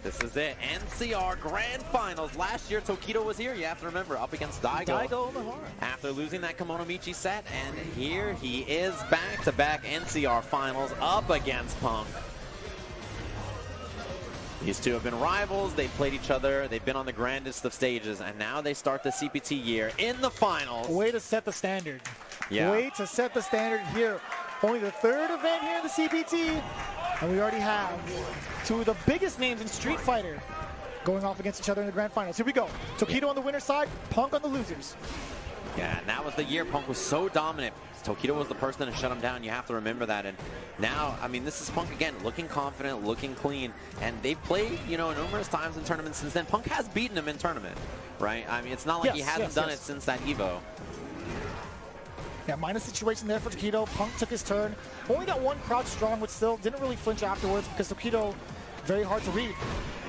This is it. NCR Grand Finals. Last year, Tokido was here. You have to remember, up against Daigo. After losing that Kimono Michi set, and here he is back-to-back NCR Finals up against Punk. These two have been rivals. They've played each other. They've been on the grandest of stages, and now they start the CPT year in the finals. Way to set the standard. Yeah. Way to set the standard here. Only the third event here in the CPT, and we already have two of the biggest names in Street Fighter going off against each other in the grand finals. Here we go. Tokido on the winner's side, Punk on the losers. Yeah, and that was the year Punk was so dominant. Tokido was the person to shut him down. You have to remember that. And now, I mean, this is Punk again, looking confident, looking clean. And they've played, you know, numerous times in tournaments since then. Punk has beaten him in tournament, right? I mean, it's not like he hasn't done it since that Evo. Yeah, minus situation there for Tokido. Punk took his turn. Only got one crouch strong, but still didn't really flinch afterwards because Tokido, very hard to read.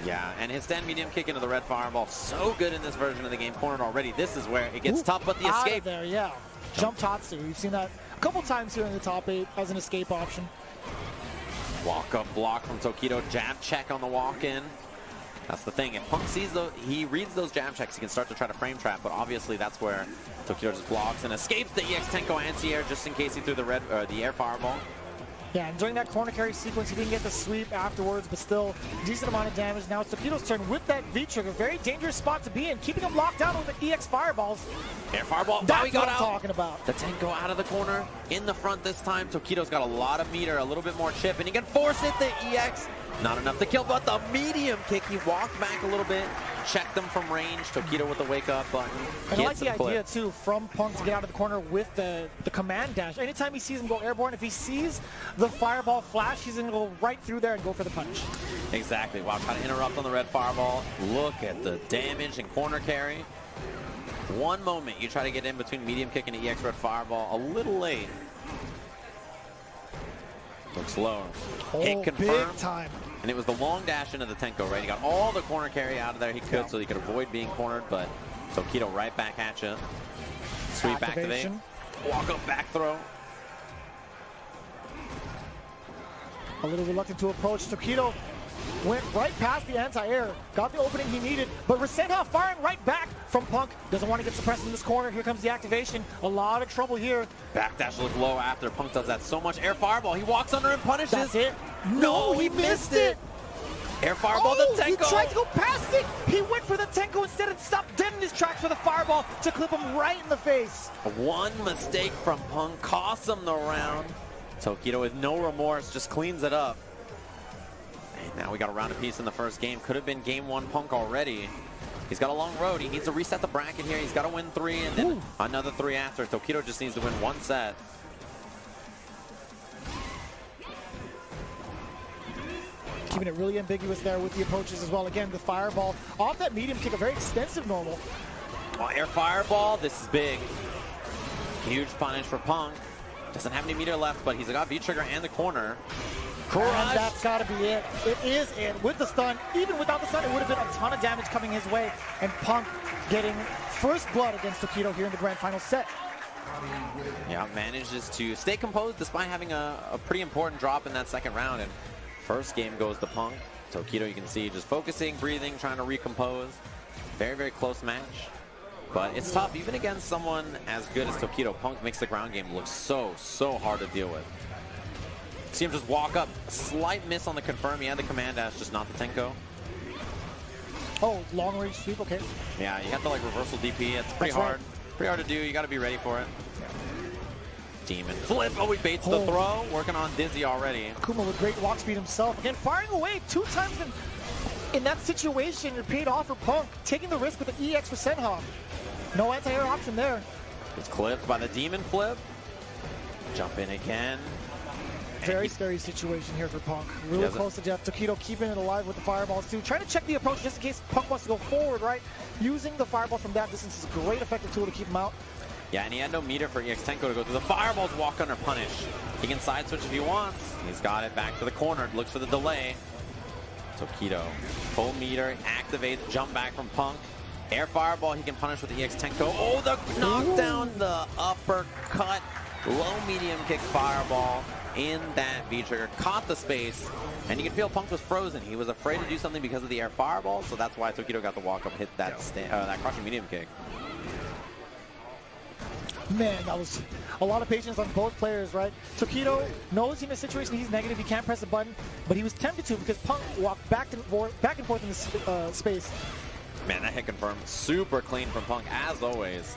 Yeah, and his stand medium kick into the red fireball, so good in this version of the game. Cornered already. This is where it gets tough, but the escape. Out of there, yeah. Jump Tatsu. We've seen that a couple times here in the top 8 as an escape option. Walk-up block from Tokido. Jab check on the walk-in. That's the thing. If Punk sees those, he reads those jab checks, he can start to try to frame trap, but obviously that's where Tokido just blocks and escapes the EX Tenko anti-air just in case he threw the air fireball. Yeah, and during that corner carry sequence, he didn't get the sweep afterwards, but still, decent amount of damage. Now it's Tokido's turn with that V-trigger. Very dangerous spot to be in, keeping him locked down with the EX fireballs. Air fireball, that's he got what I'm out. Talking about. The Tenko out of the corner, in the front this time. Tokido's got a lot of meter, a little bit more chip, and he can force it, the EX. Not enough to kill, but the medium kick, he walked back a little bit, checked them from range. Tokido with the wake-up button. And I like the idea, too, from Punk to get out of the corner with the command dash. Anytime he sees him go airborne, if he sees the fireball flash, he's going to go right through there and go for the punch. Exactly. Wow, trying to interrupt on the red fireball. Look at the damage and corner carry. One moment, you try to get in between medium kick and EX red fireball. A little late. Looks low. Hit confirmed. Big time. And it was the long dash into the Tenko, right? He got all the corner carry out of there he could, so he could avoid being cornered, but Tokido right back at you. Sweep activate. Walk up back throw. A little reluctant to approach. Tokido went right past the anti-air, got the opening he needed, but Rasenha firing right back from Punk. Doesn't want to get suppressed in this corner. Here comes the activation. A lot of trouble here. Backdash look low after. Punk does that so much. Air fireball. He walks under and punishes. That's it. No, he missed it. Air fireball, the Tenko. He tried to go past it. He went for the Tenko instead and stopped dead in his tracks for the fireball to clip him right in the face. One mistake from Punk costs him the round. Tokido with no remorse just cleans it up. And now we got a round apiece in the first game. Could have been game 1 Punk already. He's got a long road. He needs to reset the bracket here. He's got to win 3 and then another 3 after. Tokido just needs to win 1 set. Keeping it really ambiguous there with the approaches as well. Again, the fireball off that medium kick, a very extensive normal. Oh, air fireball. This is big. Huge punish for Punk. Doesn't have any meter left, but he's got V-trigger and the corner. And that's got to be it. It is it. With the stun, even without the stun, it would have been a ton of damage coming his way. And Punk getting first blood against Tokido here in the grand final set. Yeah, manages to stay composed despite having a pretty important drop in that second round. And first game goes to Punk. Tokido, you can see, just focusing, breathing, trying to recompose. Very, very close match. But it's tough, even against someone as good as Tokido. Punk makes the ground game look so hard to deal with. See him just walk up. Slight miss on the confirm. He had the command dash, just not the Tenko. Oh, long range sweep, okay. Yeah, you have to like reversal DP. It's pretty hard. Right. Pretty hard to do. You got to be ready for it. Demon flip. Oh, he baits the throw. Working on Dizzy already. Kuma with great walk speed himself. Again, firing away 2 times in that situation. It paid off for Punk. Taking the risk with the EX for Senha. No anti-air option there. It's clipped by the Demon flip. Jump in again. Very scary situation here for Punk. Really close to death. Tokido keeping it alive with the fireballs too. Trying to check the approach just in case Punk wants to go forward, right? Using the fireball from that distance is a great effective tool to keep him out. Yeah, and he had no meter for EX Tenko to go through. The fireballs walk under punish. He can side switch if he wants. He's got it back to the corner. Looks for the delay. Tokido, full meter, activate, jump back from Punk. Air fireball, he can punish with the EX Tenko. Oh, the knockdown, the uppercut. Low medium kick fireball in that V-trigger. Caught the space. And you can feel Punk was frozen. He was afraid to do something because of the air fireball. So that's why Tokido got the walk up, hit that, that crushing medium kick. Man, that was a lot of patience on both players, right? Tokido knows in a situation he's negative, he can't press the button, but he was tempted to because Punk walked back and forth in the space. Man, that hit confirmed. Super clean from Punk, as always.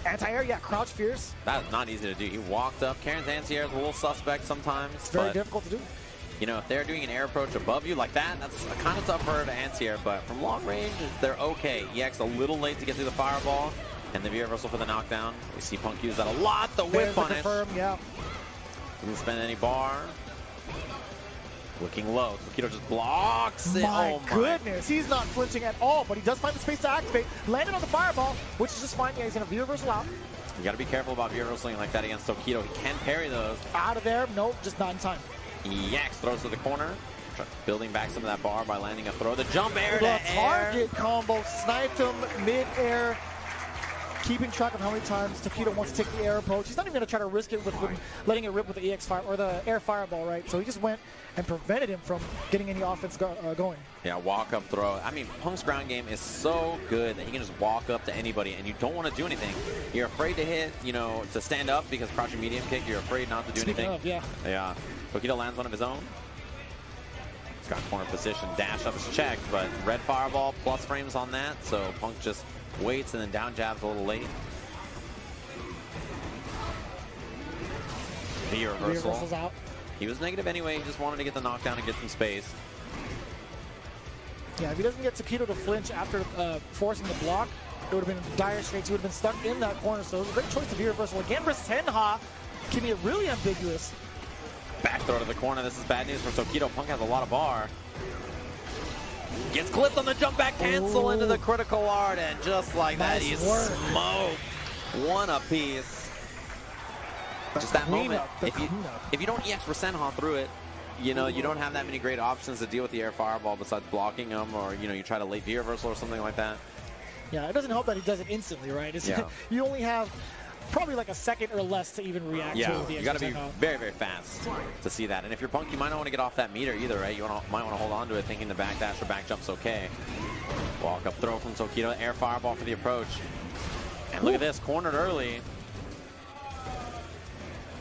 Anti-air, yeah, crouch fierce. That's not easy to do. He walked up. Karen's anti-air is a little suspect sometimes. It's very difficult to do. You know, if they're doing an air approach above you like that, that's kind of tough for her to anti-air, but from long range, they're okay. EX a little late to get through the fireball. And the V reversal for the knockdown. We see Punk use that a lot. The whip punish. Confirm, yeah. Didn't spend any bar. Looking low. Tokido just blocks it. My goodness, he's not flinching at all, but he does find the space to activate. Landed on the fireball, which is just fine. Yeah, he's going to V reversal out. You got to be careful about V reversaling like that against Tokido. He can parry those. Out of there. Nope, just not in time. EX throws to the corner. Building back some of that bar by landing a throw. The jump air to the air. Target combo sniped him mid-air. Keeping track of how many times Tokido wants to take the air approach. He's not even going to try to risk it with letting it rip with the EX fire or the air fireball, right? So he just went and prevented him from getting any offense going. Yeah, walk up throw. I mean, Punk's ground game is so good that he can just walk up to anybody and you don't want to do anything. You're afraid to hit, you know, to stand up because crouching medium kick, you're afraid not to do anything. Yeah. Yeah. Tokido lands one of his own. He's got corner position. Dash up is checked, but red fireball plus frames on that. So Punk just waits and then down jabs a little late. V reversal. Out. He was negative anyway. He just wanted to get the knockdown and get some space. Yeah, if he doesn't get Tokido to flinch after forcing the block, it would have been dire straits. He would have been stuck in that corner. So it was a great choice to V reversal again for Senha. Keeping it really ambiguous. Back throw to the corner. This is bad news for Tokido. Punk has a lot of bar. Gets clipped on the jump back cancel into the critical art, and just like that, he's smoked. One apiece. Just that moment. If you don't EX for Senha through it, you know, you don't have that many great options to deal with the air fireball besides blocking them, or, you know, you try to late V reversal or something like that. Yeah, it doesn't help that he does it instantly, right? Yeah. You only have probably like a second or less to even react to the you got to be very, very fast to see that. And if you're Punk, you might not want to get off that meter either, right? You might want to hold on to it thinking the back dash or back jump's okay. Walk up throw from Tokido, air fireball for the approach. And look at this, cornered early.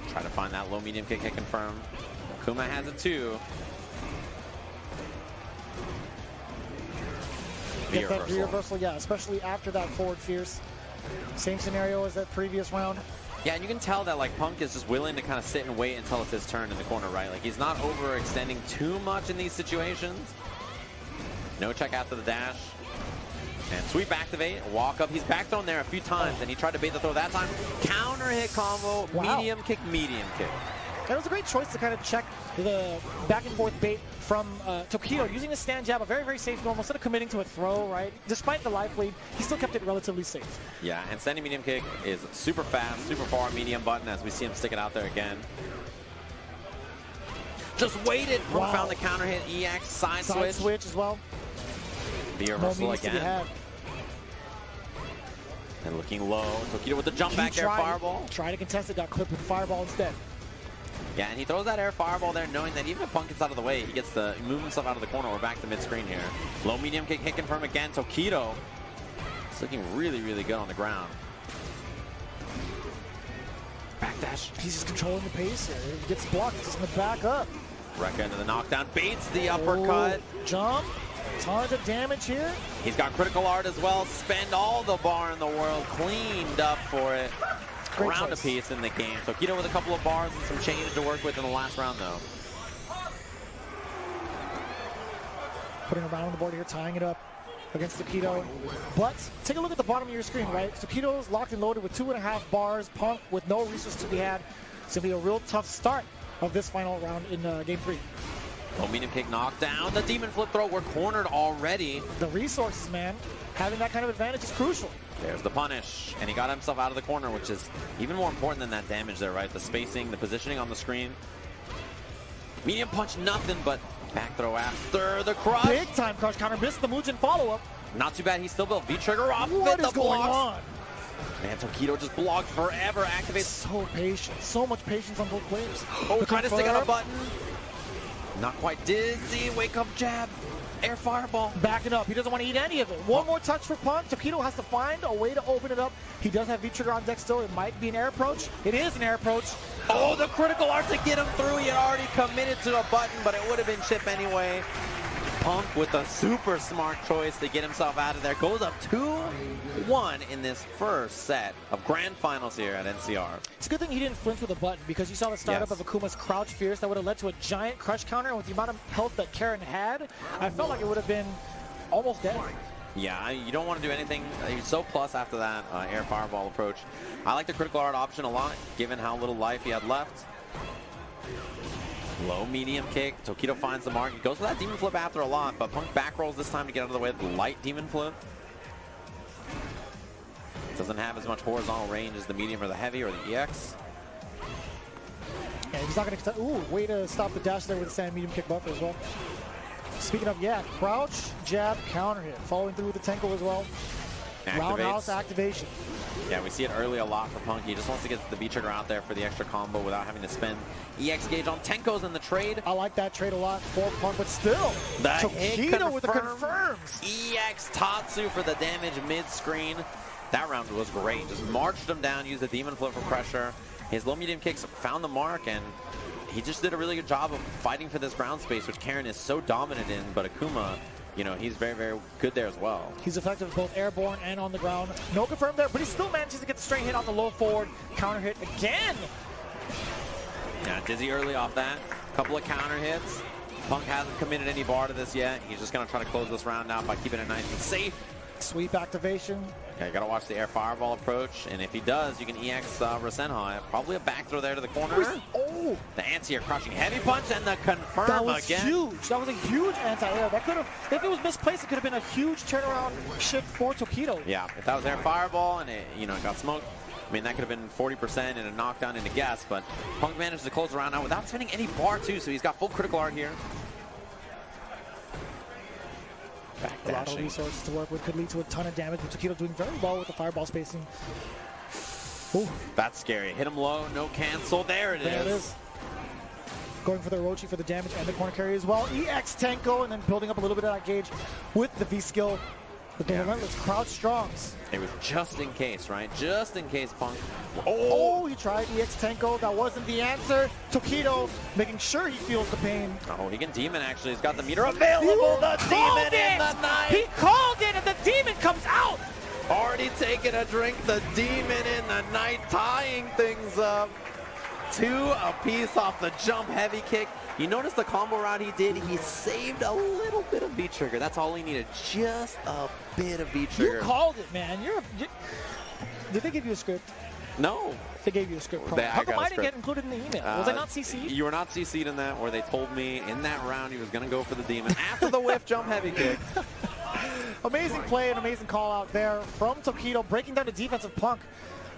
Try to find that low medium kick hit confirm. Kuma has it too. Get that V reversal, yeah, especially after that forward fierce. Same scenario as that previous round. Yeah, and you can tell that like Punk is just willing to kind of sit and wait until it's his turn in the corner, right? Like he's not overextending too much in these situations. No check after the dash. And sweep activate, walk up. He's back thrown there a few times, and he tried to bait the throw that time. Counter hit combo, medium kick, medium kick. That was a great choice to kind of check the back and forth bait from Tokido, using a stand jab, a very, very safe normal, instead of committing to a throw, right? Despite the life lead, he still kept it relatively safe. Yeah, and standing medium kick is super fast, super far medium button as we see him stick it out there again. Just waited, found the counter hit, EX, side switch as well. V reversal again. And looking low, Tokido with the jump back air fireball. Tried to contest it, got clipped with the fireball instead. Yeah, and he throws that air fireball there, knowing that even if Punk gets out of the way, he gets to move himself out of the corner. We're back to mid-screen here. Low medium kick hit confirm again. Tokido is looking really, really good on the ground. Backdash. He's just controlling the pace here. He gets blocked. He's just going to back up. Rekka into the knockdown. Baits the uppercut. Jump. Tons of damage here. He's got critical art as well. Spend all the bar in the world. Cleaned up for it. Round apiece in the game. Tokido with a couple of bars and some change to work with in the last round, though. Putting a round on the board here, tying it up against Tokido. But take a look at the bottom of your screen, right? Tokido's locked and loaded with 2.5 bars. Punk with no resources to be had. It's going to be a real tough start of this final round in Game 3. Low medium kick knockdown. The demon flip throw. We're cornered already. The resources, man. Having that kind of advantage is crucial. There's the punish, and he got himself out of the corner, which is even more important than that damage there, right? The spacing, the positioning on the screen. Medium punch, nothing but back throw after the crush. Big time crush counter, missed the Mugen follow-up. Not too bad, he still built V-trigger off. What is going on? Man, Tokido just blocked forever, activates. So patient. So much patience on both players. Oh, trying to stick on a button. Not quite dizzy. Wake up jab. Air fireball. Backing up. He doesn't want to eat any of it. One more touch for Punk. Tokido has to find a way to open it up. He does have V-trigger on deck still. It might be an air approach. It is an air approach. Oh, the critical art to get him through. He had already committed to a button, but it would have been chip anyway. Punk with a super smart choice to get himself out of there. Goes up 2-1 in this first set of grand finals here at NCR. It's a good thing he didn't flinch with a button, because you saw the startup of Akuma's Crouch Fierce that would have led to a giant crush counter, and with the amount of health that Karen had, I felt like it would have been almost dead. Yeah, you don't want to do anything. He's so plus after that air fireball approach. I like the critical art option a lot, given how little life he had left. Low medium kick. Tokido finds the mark. He goes for that demon flip after a lot, but Punk back rolls this time to get out of the way with the light demon flip. Doesn't have as much horizontal range as the medium or the heavy or the EX. Yeah, he's not going to. Ooh, way to stop the dash there with the sand medium kick buffer as well. Speaking of, crouch, jab, counter hit. Following through with the Tenko as well. Roundhouse activation. Yeah, we see it early a lot for Punk. He just wants to get the V-trigger out there for the extra combo without having to spend EX gauge on Tenkos in the trade. I like that trade a lot for Punk, but still, Tokido with the confirms. EX Tatsu for the damage mid-screen. That round was great. Just marched him down, used the demon flip for pressure. His low medium kicks found the mark, and he just did a really good job of fighting for this ground space, which Karen is so dominant in, but Akuma, you know, he's very, very good there as well. He's effective both airborne and on the ground. No confirm there, but he still manages to get the straight hit on the low forward. Counter hit again. Yeah, dizzy early off that. Couple of counter hits. Punk hasn't committed any bar to this yet. He's just going to try to close this round out by keeping it nice and safe. Sweep activation. Yeah, you got to watch the air fireball approach, and if he does, you can EX Rasenha. Probably a back throw there to the corner. Oh! The anti-air crushing heavy punch and the confirm that was again. Huge. That was a huge anti-air. That could have, if it was misplaced, it could have been a huge turnaround shift for Tokido. Yeah, if that was air fireball and it, you know, it got smoked, I mean, that could have been 40% and a knockdown and a guess, but Punk managed to close the round out without spending any bar too, so he's got full critical art here. A lot of resources to work with, could lead to a ton of damage, but Tokido doing very well with the fireball spacing. Ooh. That's scary. Hit him low, no cancel. There it is. Going for the Orochi for the damage and the corner carry as well. EX Tenko, and then building up a little bit of that gauge with the V-skill. With the relentless crouch strongs. It was just in case, right? Just in case Punk. Oh, he tried EX Tenko. That wasn't the answer. Tokido making sure he feels the pain. Oh, he can demon actually. He's got the meter available. The demon in the night. He called it, and the demon comes out. Already taking a drink. The demon in the night, tying things up. 2 apiece off the jump heavy kick. You notice the combo route he did, he saved a little bit of V-trigger. That's all he needed, just a bit of V-trigger. You called it, man. Did they give you a script? No. They gave you a script. How come I didn't get included in the email? Was I not CC'd? You were not CC'd in that, or they told me in that round he was going to go for the demon after the whiff jump heavy kick. Amazing play and amazing call out there from Tokido, breaking down the defensive Punk.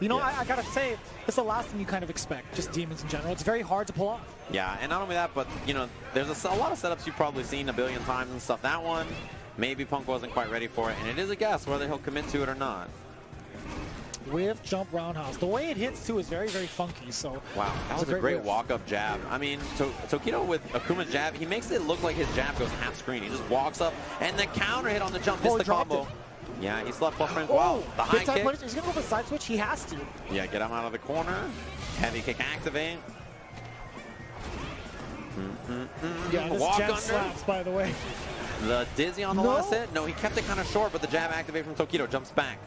You know, I gotta say, it's the last thing you kind of expect, just demons in general. It's very hard to pull off. Yeah, and not only that, but, you know, there's a lot of setups you've probably seen a billion times and stuff. That one, maybe Punk wasn't quite ready for it, and it is a guess whether he'll commit to it or not. With jump roundhouse. The way it hits, too, is very, very funky, so... Wow, that was a great walk-up jab. I mean, Tokido with Akuma's jab, he makes it look like his jab goes half screen. He just walks up, and the counter hit on the jump missed the combo. Yeah, he's left plus frames. Wow, the high kick. He's going to go for the side switch. He has to. Yeah, get him out of the corner. Heavy kick activate. Yeah, this walk jab under. slaps, by the way. The dizzy on the last hit. No, he kept it kind of short, but the jab activate from Tokido jumps back.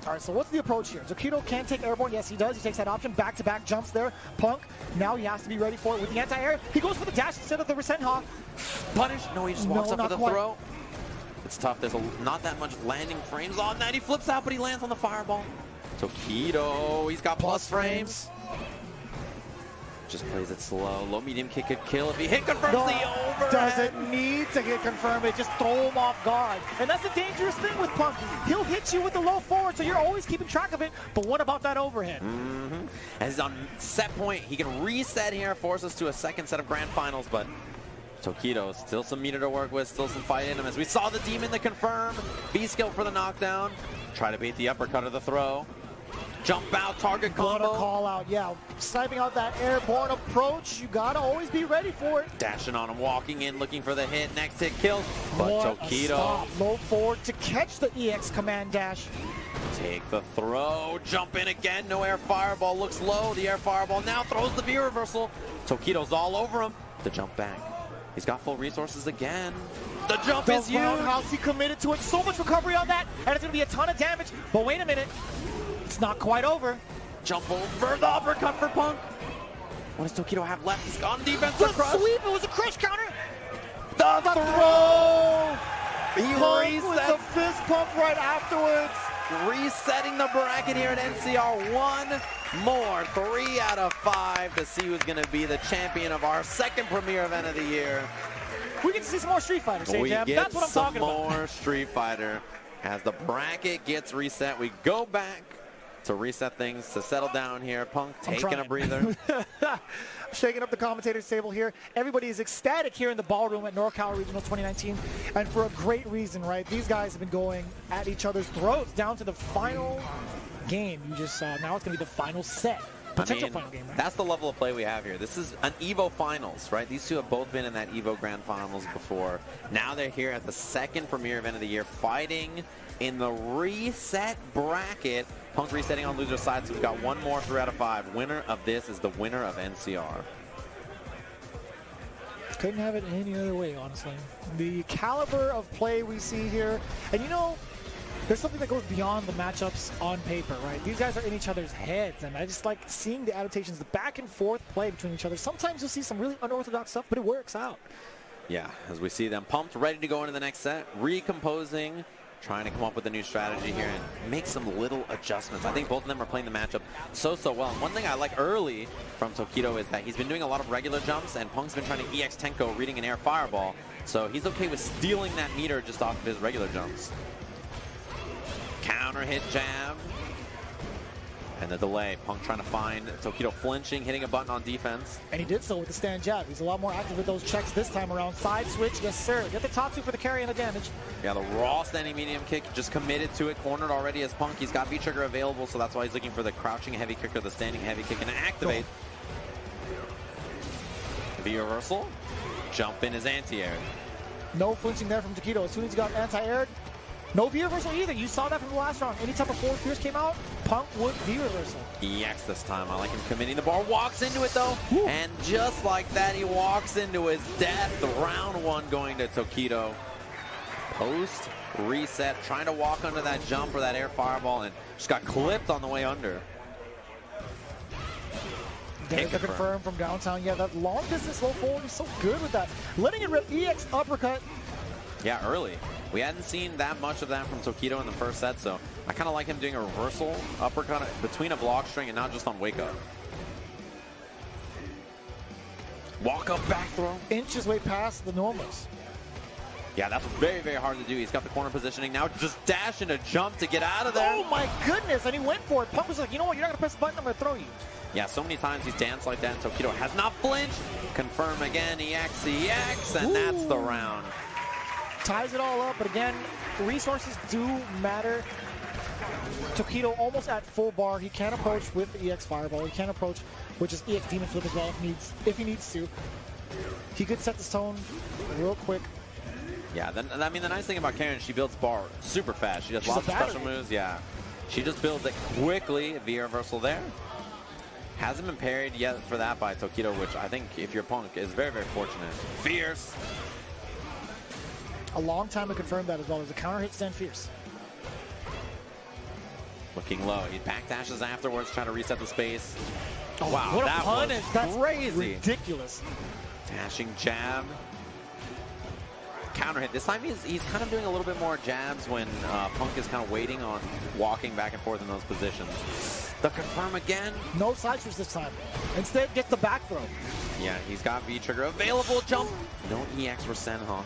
All right, so what's the approach here? Tokido can take airborne. Yes, he does. He takes that option. Back-to-back jumps there. Punk, now he has to be ready for it with the anti-air. He goes for the dash instead of the Rasenha. Punish. No, he just walks up for the throw. It's tough. There's not that much landing frames on that. He flips out, but he lands on the fireball. Tokido, he's got plus frames. Just plays it slow. Low medium kick could kill if he hit confirms the overhead. Doesn't need to get confirmed. It just throw him off guard. And that's the dangerous thing with Punk. He'll hit you with the low forward, so you're always keeping track of it. But what about that overhead? As he's on set point, he can reset here, force us to a second set of grand finals, but Tokido, still some meter to work with, still some fight in him. As we saw the demon, the confirm, B-skill for the knockdown. Try to beat the uppercut of the throw. Jump out, target Gotta combo. call out, yeah. Sniping out that airborne approach, you gotta always be ready for it. Dashing on him, walking in, looking for the hit. Next hit kills. But What a Tokido. stop. Low forward to catch the EX command dash. Take the throw, jump in again, no air fireball, looks low, the air fireball now throws the V reversal. Tokido's all over him, the jump back. He's got full resources again. The jump is huge. Roundhouse, he committed to it, so much recovery on that, and it's gonna be a ton of damage, but wait a minute, it's not quite over. Jump over the uppercut for Punk. What does Tokido have left? He's on defense The for crush. sweep, it was a crush counter. The throw! He Punk with the resets. fist pump right afterwards. Resetting the bracket here at NCR. One more, 3 out of 5 to see who's going to be the champion of our second premier event of the year. We get to see some more Street Fighter, We Jam. get That's what I'm some talking about. more Street Fighter. As the bracket gets reset, we go back to reset things, to settle down here. Punk taking a breather. Shaking up the commentators table here. Everybody is ecstatic here in the ballroom at NorCal Regional 2019, and for a great reason, right? These guys have been going at each other's throats down to the final game. You just saw. Now it's going to be the final set. Potential final game, right? That's the level of play we have here. This is an EVO Finals, right? These two have both been in that EVO Grand Finals before. Now they're here at the second premier event of the year, fighting in the reset bracket. Punk resetting on loser side, so we've got one more 3 out of 5. Winner of this is the winner of NCR. Couldn't have it any other way, honestly. The caliber of play we see here, and you know, there's something that goes beyond the matchups on paper, right? These guys are in each other's heads, and I just like seeing the adaptations, the back and forth play between each other. Sometimes you'll see some really unorthodox stuff, but it works out. Yeah, as we see them pumped, ready to go into the next set, recomposing, trying to come up with a new strategy here and make some little adjustments. I think both of them are playing the matchup so well. And one thing I like early from Tokido is that he's been doing a lot of regular jumps, and Punk's been trying to EX Tenko, reading an air fireball. So he's okay with stealing that meter just off of his regular jumps. Counter hit jab. And the delay. Punk trying to find Tokido flinching, hitting a button on defense. And he did so with the stand jab. He's a lot more active with those checks this time around. Side switch, yes sir. Get the top two for the carry and the damage. Yeah, the raw standing medium kick, just committed to it, cornered already as Punk. He's got V-trigger available, so that's why he's looking for the crouching heavy kick or the standing heavy kick and activate. V-reversal. Jump in his anti-air. No flinching there from Tokido. As soon as he got anti-aired, no V-reversal either. You saw that from the last round. Any type of forward fierce came out, Punk would V-reversal. EX this time. I like him committing the bar. Walks into it though. Woo. And just like that, he walks into his death. The round one going to Tokido. Post reset, trying to walk under that jump or that air fireball, and just got clipped on the way under. Did it confirm from downtown. Yeah, that long distance low forward is so good with that. Letting it rip, EX uppercut. Yeah, early. We hadn't seen that much of that from Tokido in the first set, so I kind of like him doing a reversal uppercut between a block string and not just on wake up. Walk up back throw. Inches way past the normals. Yeah, that's very, very hard to do. He's got the corner positioning now, just dash and a jump to get out of there. Oh my goodness, and he went for it. Punk was like, you know what, you're not gonna press the button, I'm gonna throw you. Yeah, so many times he's danced like that, and Tokido has not flinched. Confirm again, EX, and that's the round. Ties it all up, but again, resources do matter. Tokido almost at full bar. He can approach with the EX Fireball. He can approach with just EX Demon Flip as well if he needs to. He could set the tone real quick. Yeah, I mean, the nice thing about Karen, she builds bar super fast. She does lots of special moves, yeah. She just builds it quickly. V-reversal there. Hasn't been parried yet for that by Tokido, which I think, if you're Punk, is very, very fortunate. Fierce. A long time to confirm that as well. As a counter hit stand fierce. Looking low. He backdashes afterwards, trying to reset the space. Oh, wow, what a that punish. was That's crazy. Ridiculous. Dashing jab. Counter hit. This time he's kind of doing a little bit more jabs when Punk is kind of waiting on walking back and forth in those positions. The confirm again. No side switch this time. Instead, get the back throw. Yeah, he's got V-trigger available. Jump. No EX for Senha.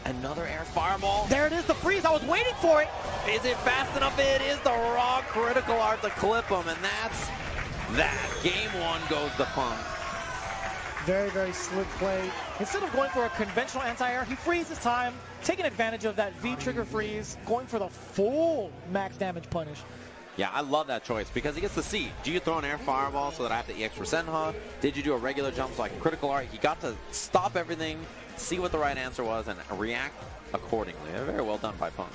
Another air fireball. There it is, the freeze. I was waiting for it. Is it fast enough? It is the raw critical art to clip him, and that's that. Game one goes to Punk. Very, very slick play. Instead of going for a conventional anti-air, he freezes time, taking advantage of that V-trigger freeze, going for the full max damage punish. Yeah, I love that choice because he gets to see, do you throw an air fireball so that I have to EX for Senha? Did you do a regular jump so I can critical art? He got to stop everything, see what the right answer was, and react accordingly. Very well done by Punk.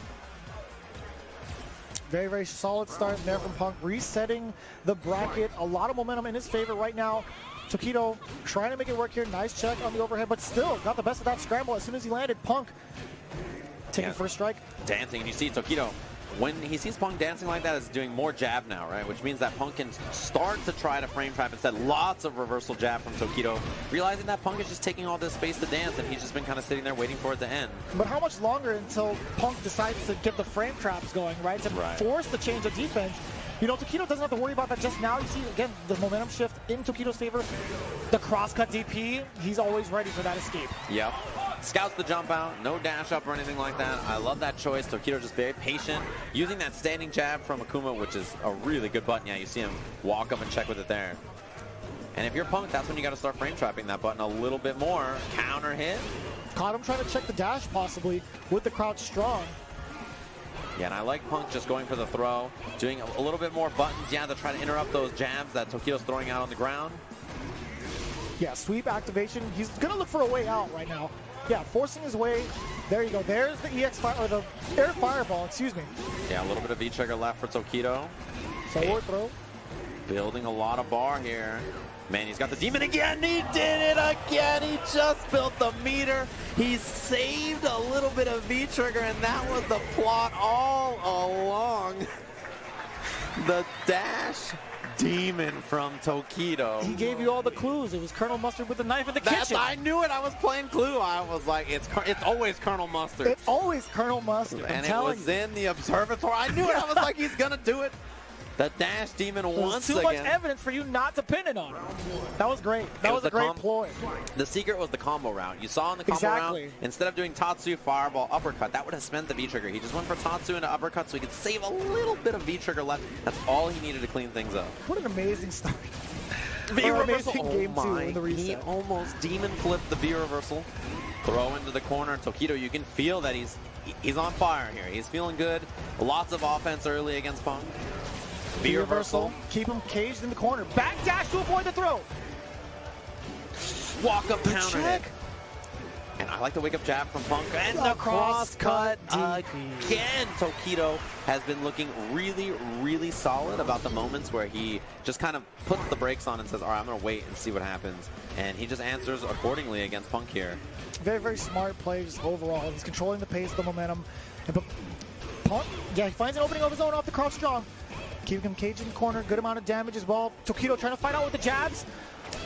Very, very solid start there from Punk, resetting the bracket. A lot of momentum in his favor right now. Tokido trying to make it work here. Nice check on the overhead, but still got the best of that scramble. As soon as he landed, Punk taking first strike. Dancing, and you see Tokido, when he sees Punk dancing like that, is doing more jab now, right? Which means that Punk can start to try to frame trap instead. Lots of reversal jab from Tokido, realizing that Punk is just taking all this space to dance, and he's just been kind of sitting there waiting for it to end. But how much longer until Punk decides to get the frame traps going, right? To force the change of defense. You know, Tokido doesn't have to worry about that just now. You see, again, the momentum shift in Tokido's favor. The cross-cut DP, he's always ready for that escape. Yep. Scouts the jump out, no dash up or anything like that. I love that choice. Tokido just very patient, using that standing jab from Akuma, which is a really good button. Yeah, you see him walk up and check with it there. And if you're Punk, that's when you got to start frame trapping that button a little bit more. Counter hit. Caught him trying to check the dash possibly with the crouch strong. Yeah, and I like Punk just going for the throw, doing a little bit more buttons, yeah, to try to interrupt those jabs that Tokido's throwing out on the ground. Yeah, sweep activation. He's going to look for a way out right now. Yeah, forcing his way. There you go. There's the EX fire, or the air fireball, excuse me. Yeah, a little bit of V-trigger left for Tokido. Forward throw. Building a lot of bar here. Man, he's got the demon again. He did it again. He just built the meter. He saved a little bit of V-trigger, and that was the plot all along. The dash demon from Tokido. He gave you all the clues. It was Colonel Mustard with the knife in the kitchen. I knew it. I was playing Clue. I was like, it's always Colonel Mustard. It's always Colonel Mustard. And it was in the observatory. I knew it. I was like, he's going to do it. The dash demon once again. Too much evidence for you not to pin it on. That was great. That was a great ploy. The secret was the combo round. You saw in the combo round, instead of doing Tatsu, fireball, uppercut, that would have spent the V-trigger. He just went for Tatsu into uppercut so he could save a little bit of V-trigger left. That's all he needed to clean things up. What an amazing start. V-reversal. Game 2 in the reset. He almost demon flipped the V-reversal. Throw into the corner. Tokido, you can feel that he's on fire here. He's feeling good. Lots of offense early against Punk. V-reversal. Keep him caged in the corner. Back dash to avoid the throw. Walk up counter hit. And I like the wake up jab from Punk. And the cross cut again. Tokido has been looking really, really solid about the moments where he just kind of puts the brakes on and says, all right, I'm going to wait and see what happens. And he just answers accordingly against Punk here. Very, very smart play just overall. He's controlling the pace, the momentum. And Punk, yeah, he finds an opening of his own off the crouch strong. Keeping him caged in the corner, good amount of damage as well. Tokido trying to fight out with the jabs.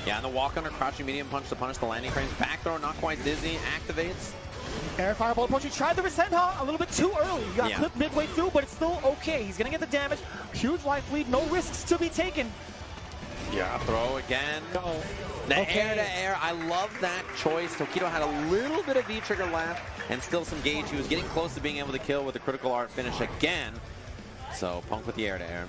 Yeah, and the walk under crouching medium punch to punish the landing frames. Back throw, not quite dizzy, activates. Air fireball approach. He tried the Resentha a little bit too early. He got clipped midway through, but it's still okay. He's going to get the damage. Huge life lead, no risks to be taken. Yeah, throw again. The air to air, I love that choice. Tokido had a little bit of V-trigger left and still some gauge. He was getting close to being able to kill with a critical art finish again. So Punk with the air to air.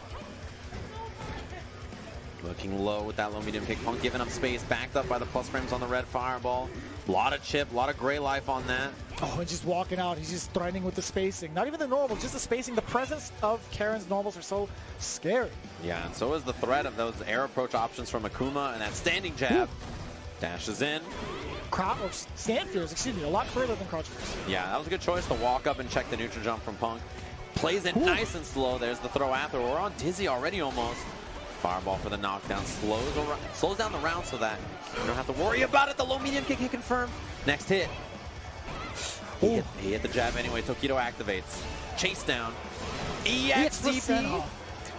Looking low with that low medium kick. Punk giving up space, backed up by the plus frames on the red fireball. A lot of chip, a lot of gray life on that. Oh, and just walking out. He's just threatening with the spacing. Not even the normal, just the spacing. The presence of Karen's normals are so scary. Yeah, and so is the threat of those air approach options from Akuma, and that standing jab. Dashes in. Stand fears, excuse me, a lot further than crouch fears. Yeah, that was a good choice to walk up and check the neutral jump from Punk. Plays it nice and slow. There's the throw after. We're on dizzy already almost. Fireball for the knockdown. Slows down the round so that you don't have to worry about it. The low medium kick hit confirmed. Next hit. He hit the jab anyway. Tokido activates. Chase down. EXDP.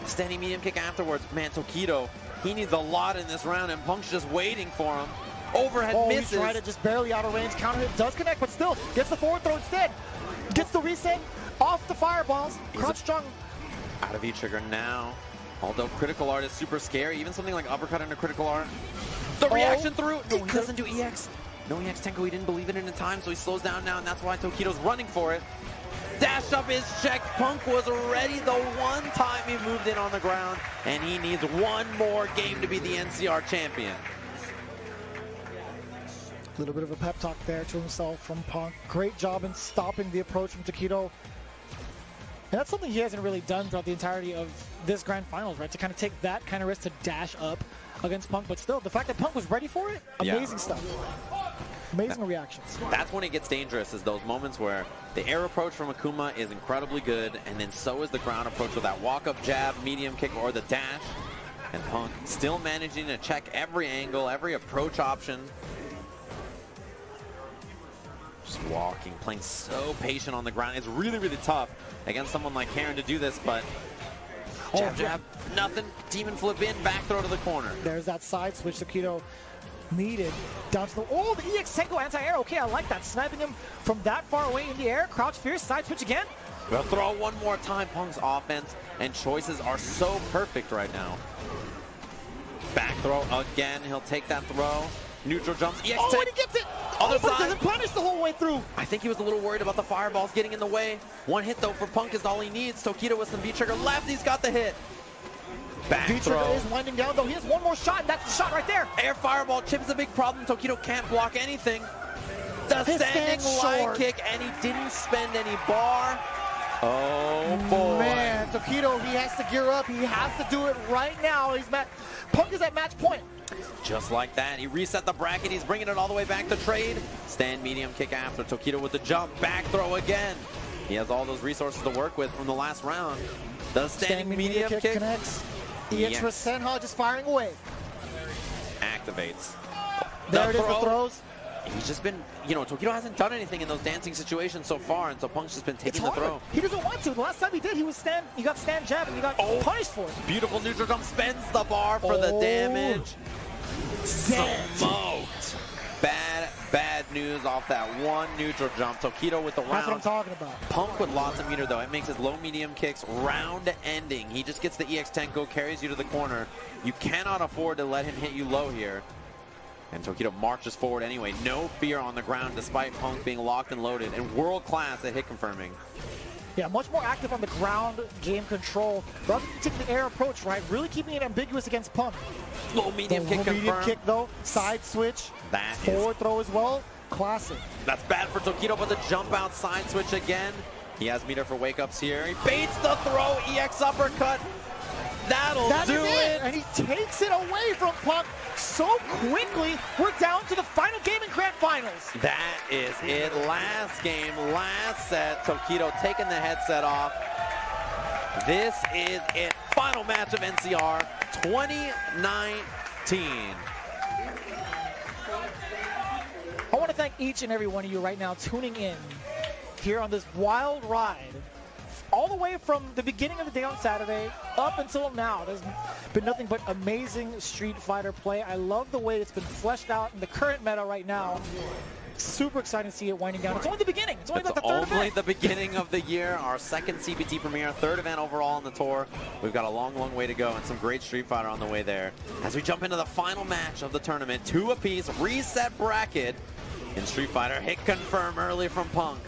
Standing medium kick afterwards. Man, Tokido, he needs a lot in this round, and Punk's just waiting for him. Overhead misses. He tried it just barely out of range. Counter hit does connect, but still gets the forward throw instead. Gets the reset. Off the fireballs. Crouch strong. Out of V-trigger now. Although critical art is super scary. Even something like uppercut into critical art. The reaction through. It doesn't do EX. No EX Tenko. He didn't believe it in time, so he slows down now, and that's why Tokido's running for it. Dashed up his check. Punk was ready the one time he moved in on the ground, and he needs one more game to be the NCR champion. Little bit of a pep talk there to himself from Punk. Great job in stopping the approach from Tokido. And that's something he hasn't really done throughout the entirety of this Grand Finals, right? To kind of take that kind of risk to dash up against Punk. But still, the fact that Punk was ready for it, amazing stuff. Amazing reactions. That's when it gets dangerous, is those moments where the air approach from Akuma is incredibly good, and then so is the ground approach with that walk-up jab, medium kick, or the dash. And Punk still managing to check every angle, every approach option. Just walking, playing so patient on the ground. It's really, really tough against someone like Karen to do this, but jab, jab, nothing. Demon flip in, back throw to the corner. There's that side switch Tokido needed. Down to the, oh, the EX Tenko anti-air. Okay, I like that. Sniping him from that far away in the air. Crouch fierce, side switch again. We'll throw one more time. Punk's offense and choices are so perfect right now. Back throw again. He'll take that throw. Neutral jumps. EX oh, and he gets it. Other but side. doesn't punish the whole way through. I think he was a little worried about the fireballs getting in the way. One hit though for Punk is all he needs. Tokido with some V-trigger left. He's got the hit. Back V-trigger throw. is winding down though. He has one more shot, and that's the shot right there. Air fireball chip is a big problem. Tokido can't block anything. The His standing stand line short. kick, and he didn't spend any bar. Oh boy. Man, Tokido, he has to gear up. He has to do it right now. Punk is at match point. Just like that, he reset the bracket. He's bringing it all the way back to trade. Stand medium kick after. Tokido with the jump. Back throw again. He has all those resources to work with from the last round. The standing medium kick connects. EX for Senha just firing away. Activates. There it is, the throws. He's just been, you know, Tokido hasn't done anything in those dancing situations so far, and so Punk's just been taking the throw. He doesn't want to. The last time he did, he got stand jab, and he got punished for it. Beautiful neutral jump, spends the bar for the damage. Smoked. Bad news off that one neutral jump. Tokido with the round. That's what I'm talking about. Punk with lots of meter though. It makes his low medium kicks round ending. He just gets the EX Tenko, carries you to the corner. You cannot afford to let him hit you low here. And Tokido marches forward anyway. No fear on the ground despite Punk being locked and loaded. And world class at hit confirming. Yeah, much more active on the ground game control. Rather than taking the air approach, right? Really keeping it ambiguous against Punk. Low medium kick confirmed. Medium kick though. Side switch. Forward throw as well. Classic. That's bad for Tokido, but the jump out side switch again. He has meter for wake-ups here. He baits the throw. EX uppercut. That'll do it. And he takes it away from Punk so quickly. We're down to the final game in Grand Finals. That is it. Last game, last set. Tokido taking the headset off. This is it. Final match of NCR 2019. I want to thank each and every one of you right now tuning in here on this wild ride. All the way from the beginning of the day on Saturday up until now, there's been nothing but amazing Street Fighter play. I love the way it's been fleshed out in the current meta right now. Super excited to see it winding down. It's only the beginning. It's only like the third event. The beginning of the year, our second CPT premiere, third event overall on the tour. We've got a long, long way to go and some great Street Fighter on the way there. As we jump into the final match of the tournament, 2 apiece, reset bracket in Street Fighter. Hit confirm early from Punk.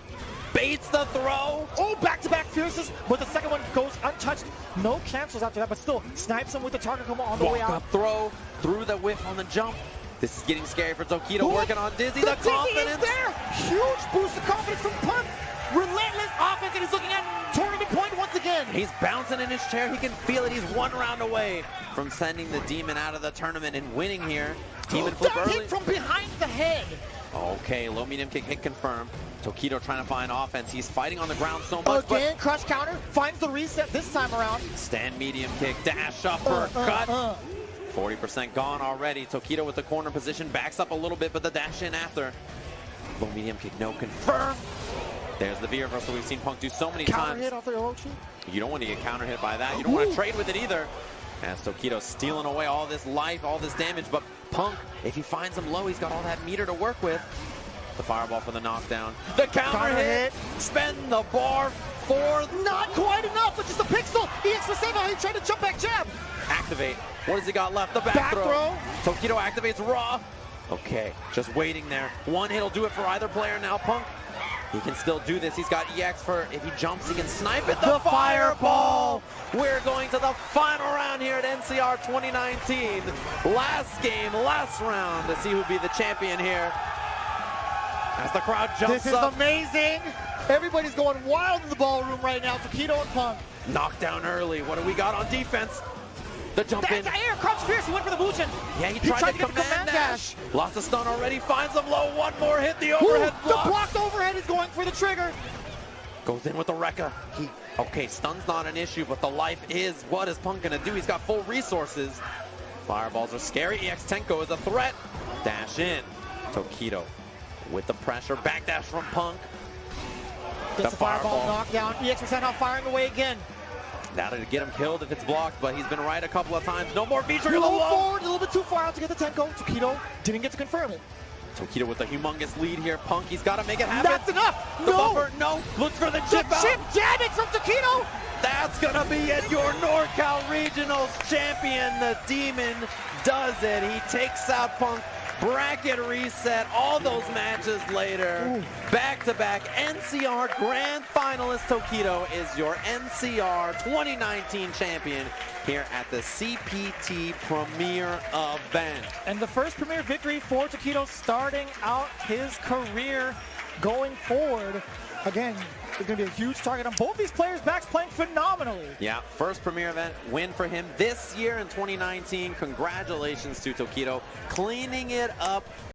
Baits the throw. Oh, back-to-back fierces, but the second one goes untouched. No cancels after that, but still snipes him with the target combo on the way out. Walk-up throw through the whiff on the jump. This is getting scary for Tokido, working on Dizzy. The confidence is there. Huge boost of confidence from Punk. Relentless offense, and he's looking at tournament point once again. He's bouncing in his chair. He can feel it. He's 1 round away from sending the Demon out of the tournament and winning here. Demon flip early. Hit from behind the head. Okay, low medium kick hit confirmed. Tokido trying to find offense. He's fighting on the ground so much. Again, crush counter, finds the reset this time around. Stand medium kick, dash upper, cut. 40% gone already. Tokido with the corner position, backs up a little bit, but the dash in after. Low medium kick, no confirm. There's the V reversal we've seen Punk do so many counter times. Hit off the Orochi. You don't want to get counter hit by that. You don't want to trade with it either. As Tokido stealing away all this life, all this damage, but Punk, if he finds him low, he's got all that meter to work with. The fireball for the knockdown. The counter hit. Spend the bar for... Not quite enough, but just a pixel. EX for Senha, he tried to jump back jab. Activate. What has he got left? The back throw. Tokido activates raw. Okay, just waiting there. One hit will do it for either player now. Punk, he can still do this. He's got EX for, if he jumps, he can snipe it. The fireball. We're going to the final round here at NCR 2019. Last game, last round to see who'll be the champion here. As the crowd jumps This is up. amazing. Everybody's going wild in the ballroom right now. Tokido and Punk. Knocked down early. What do we got on defense? The jump in. Air, Crouch Fierce, he went for the Buchin. Yeah, he tried to get the command dash. Lost a stun already, finds him low. One more hit, the overhead block. The blocked overhead is going for the trigger. Goes in with the Rekka. Okay, stun's not an issue, but the life is. What is Punk gonna do? He's got full resources. Fireballs are scary. EX Tenko is a threat. Dash in. Tokido with the pressure. Backdash from Punk. Gets the fireball knocked down. EX now firing away again. That'll get him killed if it's blocked, but he's been right a couple of times. No more V-trigger. A little forward, a little bit too far out to get the Tenko. Tokido didn't get to confirm it. Tokido with a humongous lead here. Punk, he's got to make it happen. That's enough. The buffer, no. Looks for the chip out. Chip damage from Tokido. That's going to be it. Your NorCal Regionals champion, the Demon, does it. He takes out Punk. Bracket reset, all those matches later. Back-to-back NCR Grand Finalist Tokido is your NCR 2019 champion here at the CPT Premier event. And the first Premier victory for Tokido starting out his career going forward. Again, it's going to be a huge target on both these players' backs, playing phenomenally. Yeah, first Premier event win for him this year in 2019. Congratulations to Tokido, cleaning it up